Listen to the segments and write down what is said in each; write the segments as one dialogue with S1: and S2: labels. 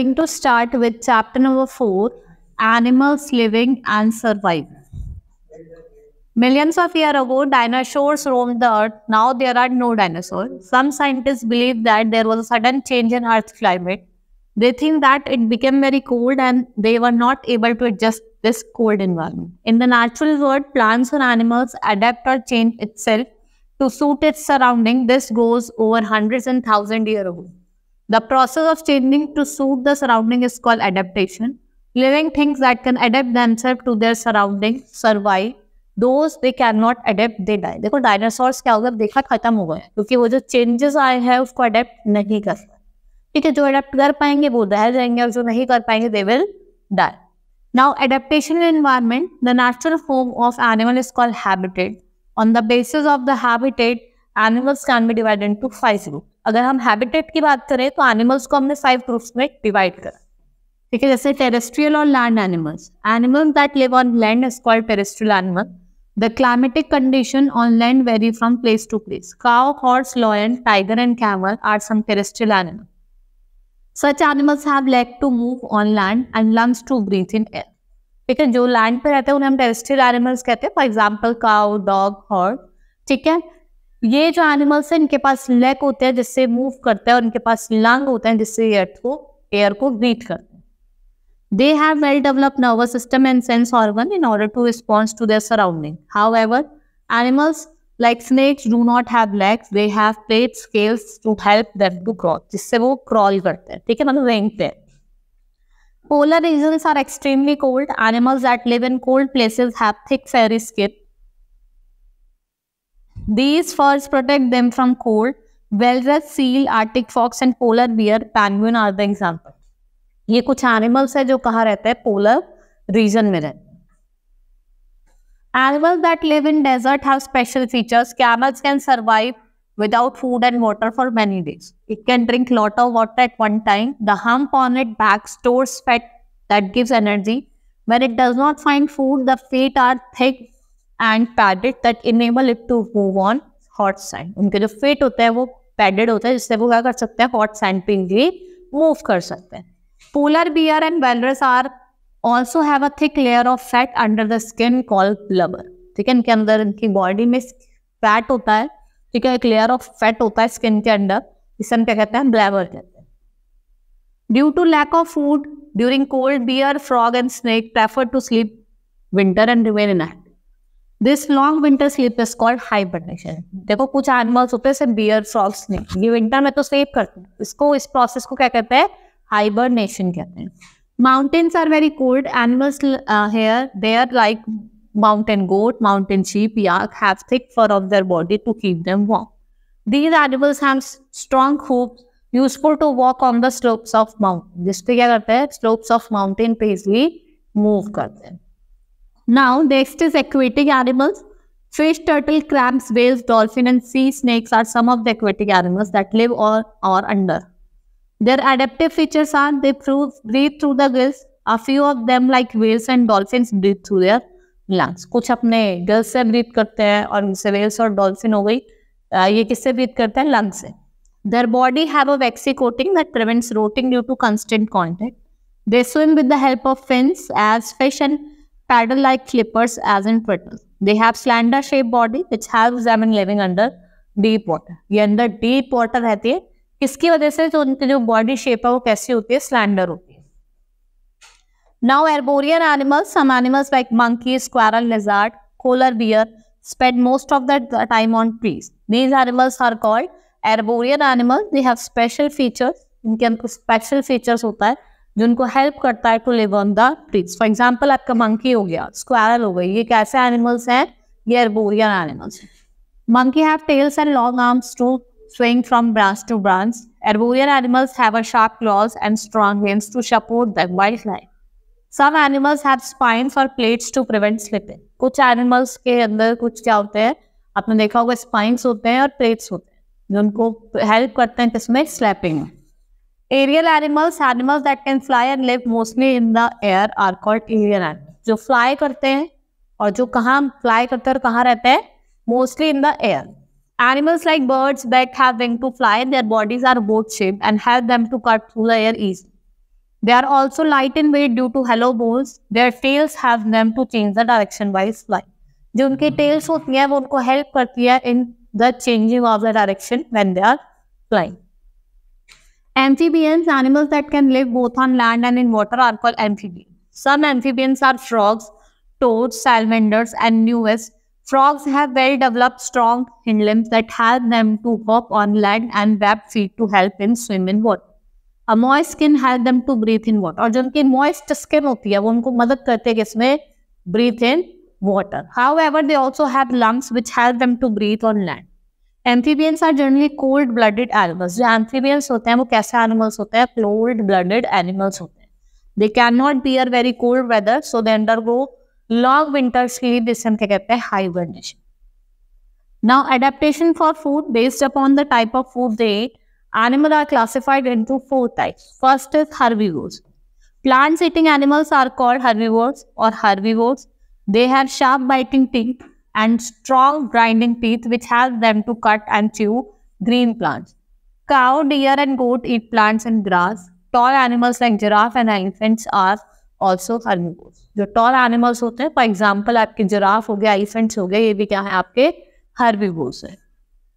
S1: going to start with chapter number 4, Animals Living and Survive. Millions of years ago, dinosaurs roamed the earth. Now there are no dinosaurs. Some scientists believe that there was a sudden change in Earth's climate. They think that it became very cold and they were not able to adjust this cold environment. In the natural world, plants or animals adapt or change itself to suit its surrounding. This goes over hundreds and thousands of years ago. The process of changing to suit the surrounding is called adaptation. Living things that can adapt themselves to their surrounding survive. Those they cannot adapt, they die. देखो dinosaurs क्या होगा, देखा खत्म हो गए क्योंकि वो जो चेंजेस आए हैं उसको अडेप्ट नहीं कर सकते. ठीक है, जो अडेप्ट कर पाएंगे वो रह जाएंगे और जो नहीं कर पाएंगे they will die. Now adaptation in environment, the natural home of animal is called habitat. On the basis of the habitat animals can be divided into 5 group. अगर हम हैबिटेट की बात करें तो एनिमल्स को हमने 5 ग्रुप्स में डिवाइड करा. ठीक है, जैसे टेरेस्ट्रियल और land animals. Animals that live on land is called terrestrial animal. The climatic condition on land vary from place to place. Cow, horse, lion, tiger and camel are some terrestrial animals. Such animals have legs to move on land and lungs to breathe in air. ठीक है, जो land पे रहते हैं उन्हें हम terrestrial animals कहते हैं. For example cow, dog, horse. ठीक है, ये जो एनिमल्स हैं इनके पास लेग होते हैं जिससे मूव करते हैं और इनके पास लंग होते हैं जिससे एयर को ब्रीथ करते हैं. They have well-developed nervous system and sense organ in order to respond to their surrounding. However, animals like snakes do not have legs. They have plate scales to help them to crawl. जिससे वो crawl करते हैं. ठीक है, मतलब रेंगते हैं. Polar regions are extremely cold. Animals that live in cold places have thick furry skin. These furs protect them from cold. Walrus, seal, Arctic fox and polar bear, penguin are the examples. ये कुछ animals है जो कहाँ रहते हैं, polar region में रहते हैं. Animals that live in desert have special features. Camels can survive without food and water for many days. It can drink lot of water at one time. The hump on it back stores fat that gives energy. When it does not find food, the feet are thick and padded that enable it to move on hot sand. उनके जो feet होते हैं वो padded होते हैं जिससे वो क्या कर सकते हैं, हॉट सैंड पे इजीली मूव कर सकते हैं. Polar bear and walrus are also have a thick layer of fat under the skin called blubber. ठीक है, इनके अंदर इनकी बॉडी में फैट होता है. ठीक है, एक लेयर ऑफ फैट होता है स्किन के अंदर, इसे हम क्या कहते हैं, ब्लैबर कहते हैं. Due to lack of food during cold, bear, frog and snake prefer to sleep winter and remain inactive. This long winter sleep is called hibernation. देखो कुछ एनिमल्स होते हैं जैसे बियर, फ्रॉग, स्नेक, ये विंटर में तो स्लीप करते हैं. इस प्रोसेस को क्या कहते हैं, हाइबरनेशन कहते हैं. Mountains are very cold. Animals here, they are like mountain goat, mountain sheep, yak, have thick fur of their body to keep them warm. These animals have strong hooves, useful to walk on the slopes of mountain. जिसपे क्या करते हैं, slopes of mountain पे easily move करते हैं. Now next is aquatic animals. Fish, turtle, crabs, whales, dolphin and sea snakes are some of the aquatic animals that live or under. Their adaptive features are they breathe through the gills. A few of them like whales and dolphins breathe through their lungs. कुछ अपने gills से breathe करते हैं और उनसे whales और dolphin हो गई, ये किससे ब्रीथ करते हैं, lungs से. Their body have a waxy coating that prevents rotting due to constant contact. They swim with the help of fins as fish and paddle like flippers as in turtles. They have slender shaped body which helps them in living under deep water. ये अंदर deep water रहती है. किसकी वजह से, तो उनकी जो बॉडी शेप है वो कैसी होती है, स्लैंडर होती है. Now arboreal animals, some animals like monkey, squirrel, lizard, polar bear spend most of the time on trees. These animals are called arboreal animals. They have special features. इनके अंदर special features होता है जो उनको help करता है to live on the trees. For example आपका monkey हो गया, स्क्वारल हो गई, ये कैसे एनिमल्स हैं, ये arboreal animals. Monkey have tails and long arms to swing from branch to branch. Herbivore animals have a sharp claws and strong hands to support them while flying. Some animals have spines or plates to prevent slipping. कुछ animals के अंदर कुछ क्या होते हैं, आपने देखा होगा spines होते हैं और plates होते हैं जो उनको help करते हैं किसमें, slipping. Aerial animals, animals that can fly and live mostly in the air are called aerial animals. जो fly करते हैं और जो कहाँ fly करते हैं और कहाँ रहते हैं, mostly in the air. Animals like birds that have wings to fly, their bodies are boat shaped and help them to cut through the air easily. They are also light in weight due to hollow bones. Their tails have them to change the direction while flying. जो उनके tails होती हैं वो उनको help करती है in the changing of the direction when they are flying. Amphibians, animals that can live both on land and in water, are called amphibians. Some amphibians are frogs, toads, salamanders, and newest. Frogs have well-developed strong hind limbs that help them to hop on land and webbed feet to help in swim in water. A moist skin help them to breathe in water. और जो उनकी moist skin होती है वो उनको मदद करते हैं किसमें? Breathe in water. However, they also have lungs which help them to breathe on land. Amphibians are generally cold-blooded animals. जो amphibians होते हैं वो कैसे animals होते हैं? Cold-blooded animals होते हैं. They cannot bear very cold weather, so they undergo long winter sleep. जिसे हम क्या कहते हैं? Hibernation. Now, adaptation for food based upon the type of food they eat. Animals are classified into 4 types. First is herbivores. Plant-eating animals are called herbivores or herbivores. They have sharp biting teeth and strong grinding teeth which help them to cut and chew green plants. Cow, deer and goat eat plants and grass. Tall animals like giraffe and elephants are also herbivores. जो tall animals होते हैं, for example आपके giraffe हो गया, elephants हो गए, ये भी क्या है आपके herbivores है.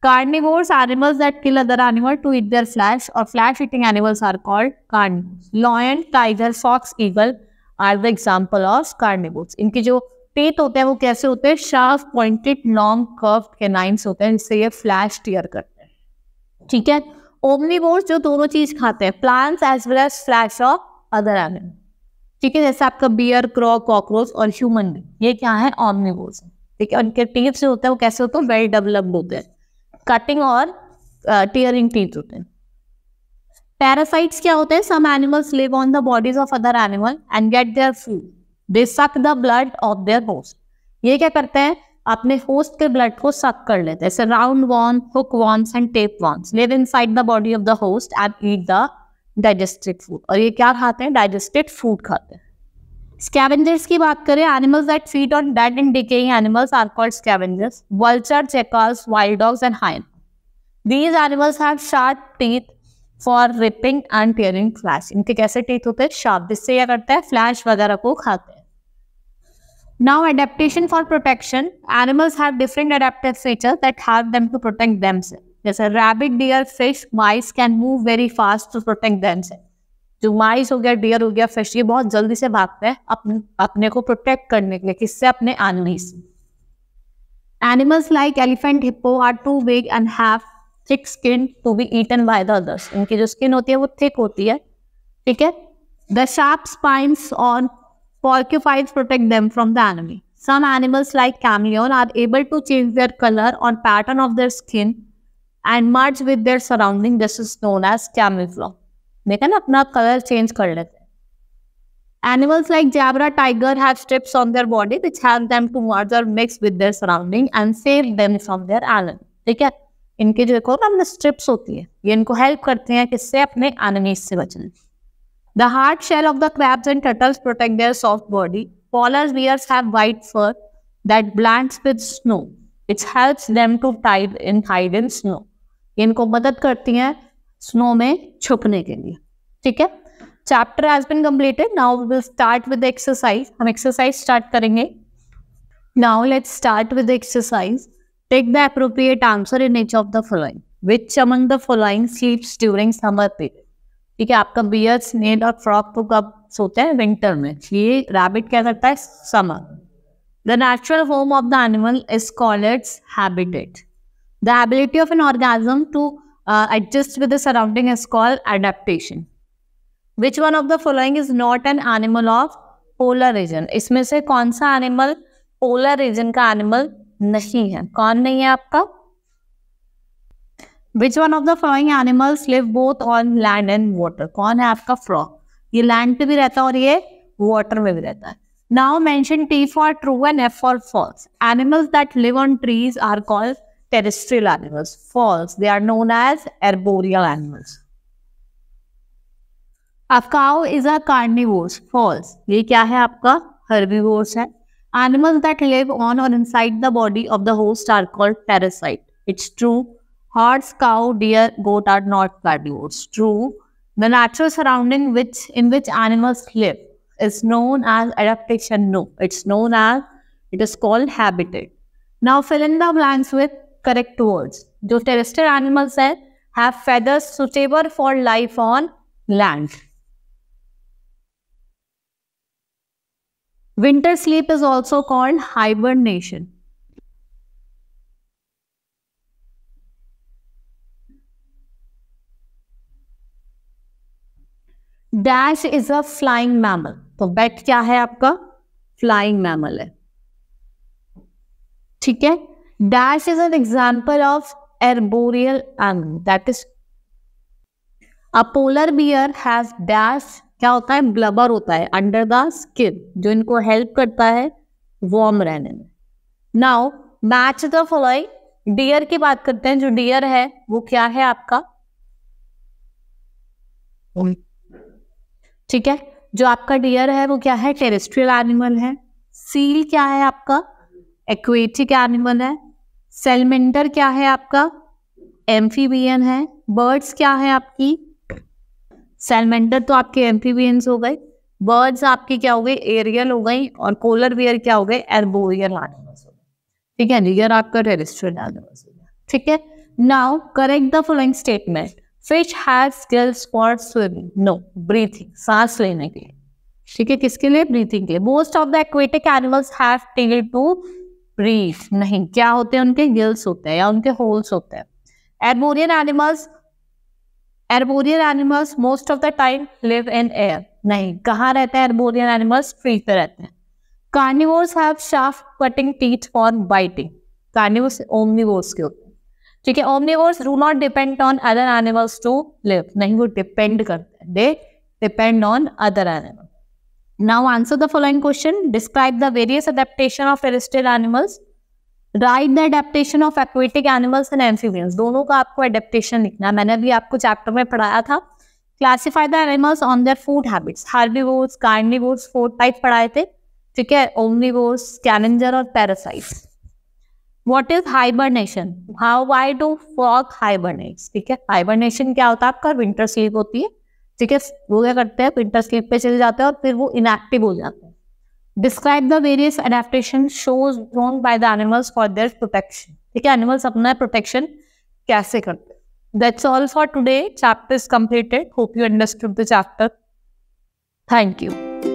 S1: Carnivores, animals that kill other animals to eat their flesh, or flesh-eating animals are called carnivores. Lion, tiger, fox, eagle are the example of carnivores. इनके जो teeth होते हैं वो कैसे होते हैं? Sharp, pointed, long, curved canines होते हैं जिससे ये flesh tear करते हैं. ठीक है. Omnivores जो दोनों चीज खाते हैं, plants as well as flesh of other animals. ठीक है, जैसे आपका bear, crow, cockroach और human being, ये क्या है? Omnivores. ठीक है. उनके teeth जो होते हैं वो कैसे होते हैं? Well developed होते हैं. कटिंग और टीयरिंग टीथ होते हैं. पैरासाइट्स क्या होते हैं? Some animals live on the bodies of other animal and get their food. They suck the blood of their host. ये क्या करते हैं? अपने होस्ट के ब्लड को सक कर लेते हैं. जैसे round warm, hook worms and tape worms live inside the body of the host and eat the digested food. और ये क्या खाते हैं? डाइजेस्टेड फूड खाते हैं. Scavengers की बात करें, animals that feed on dead and decaying animals are called scavengers. Vultures, jackals, wild dogs and hyenas. These animals have sharp teeth for ripping and tearing flesh. इनके कैसे teeth होते हैं? Sharp. जिससे क्या करते हैं? Flesh वगैरह को खाते हैं. Now, adaptation for protection. Animals have different adaptive features that help them to protect themselves. जैसे rabbit, deer, fish, mice can move very fast to protect themselves. जो माइस हो गया, डियर हो गया, फिश, ये बहुत जल्दी से भागते हैं अपने को प्रोटेक्ट करने के लिए. किससे? अपने एनिमी से. Animals like elephant, hippo are too big and have thick skin to be eaten by the others. इनकी जो स्किन होती है वो थिक होती है. ठीक है. The sharp spines on porcupines protect them from the enemy. Some animals like chameleon are able to change their color or pattern of their skin and merge with their surrounding. This is known as camouflage. देखा ना, अपना colour change कर लेते हैं. Animals like zebra, tiger have strips on their body which help them to merge or mix with their surrounding and save them from their enemy. ठीक है. इनके जो एक और अपने स्ट्रिप्स होती है, ये इनको हेल्प करते हैं किससे? अपने एनिमीज से बचने. The hard shell of the crabs and turtles protect their soft body. Polar bears have white fur that blends with snow, which helps them to hide in snow. इनको मदद करती हैं स्नो में छुपने के लिए. ठीक है. Chapter has been completed. Now we will start with exercise. हम एक्सरसाइज स्टार्ट करेंगे. Now let's start with exercise. Take the appropriate answer in each of the following. Which among the following sleeps during summer period. ठीक है. आपका beer, snail और frog तो कब सोते हैं? विंटर में. ये रैबिट क्या करता है? Summer. The natural home of the animal is called its habitat. The ability of an organism to adjust with the surrounding is called adaptation. Which one of the following is not an animal of polar region? इसमें से कौन सा animal polar region का animal नहीं है? कौन नहीं है आपका? Which one of the following animals live both on land and water? कौन है आपका? फ्रॉग. ये लैंड पे भी रहता है और ये वाटर में भी रहता है. Now mention T for true and F for false. Animals that live on trees are called terrestrial animals. False. They are known as arboreal animals. A cow is a carnivore. False. ये क्या है आपका? Herbivores है. Animals that live on or inside the body of the host are called parasite. It's true. Horse, cow, deer, goat are not carnivores. True. The natural surrounding in which animals live is known as adaptation. No, it is called habitat. Now fill in the blanks with correct words. जो terrestrial animals हैं have feathers suitable for life on land. Winter sleep is also called hibernation. Dash is a flying mammal. तो bat क्या है आपका? Flying mammal है. ठीक है? Dash is an example of arboreal animal. That is, a polar bear has dash. क्या होता है? Blubber होता है under the skin, जो इनको help करता है warm रहने में. Now match the following. Deer की बात करते हैं. जो deer है वो क्या है आपका? ठीक है, जो आपका डियर है वो क्या है? टेरेस्ट्रियल एनिमल है. सील क्या है आपका? एक्वेटिक एनिमल है. सेलमेंटर क्या है आपका? एम्फीबियन है. बर्ड्स क्या है आपकी? सेलमेंटर तो आपके एम्फीबियंस हो गए. बर्ड्स आपकी क्या हो गई? एरियल हो गई. और पोलर बियर क्या हो गए? एर्बोरियल एनिमल्स हो गए. ठीक है, डियर आपका टेरेस्ट्रियल एनिमल्स हो गया. ठीक है, now correct the following statement. Fish has gills for swimming. No, breathing. सांस लेने के लिए. ठीक है, किसके लिए? ब्रीथिंग के लिए. Most of the aquatic animals have tail to breathe. नहीं, क्या होते हैं? उनके गिल्स होते हैं या उनके होल्स होते हैं. Arboreal animals most of the time live in air. नहीं, कहाँ रहते हैं arboreal animals? Tree पे रहते हैं. Carnivores have sharp cutting teeth for biting. Carnivores omnivores के होते हैं. ठीक है, omnivores do not depend on other animals to live. नहीं, वो depend करते हैं. They depend on other animals. Now answer the following question. Describe the various adaptation of terrestrial animals. Write the adaptation of aquatic animals and amphibians. दोनों का आपको adaptation लिखना है. मैंने अभी आपको चैप्टर में पढ़ाया था. Classify the animals on their food habits. Herbivores, carnivores, 4 type पढ़ाए थे. ठीक है, omnivores, scavenger और parasites. What is hibernation? Why do frog hibernates? ठीक है, hibernation क्या होता है आपका? विंटर स्लीप होती है. ठीक है, वो क्या करते हैं? विंटर स्लीप पे चले जाते हैं और फिर वो इनएक्टिव हो जाते हैं. Describe the various adaptation shows shown by the animals for their protection. ठीक है, एनिमल्स अपना प्रोटेक्शन कैसे करते हैं. That's all for today. Chapter is completed. Hope you understood the chapter. Thank you.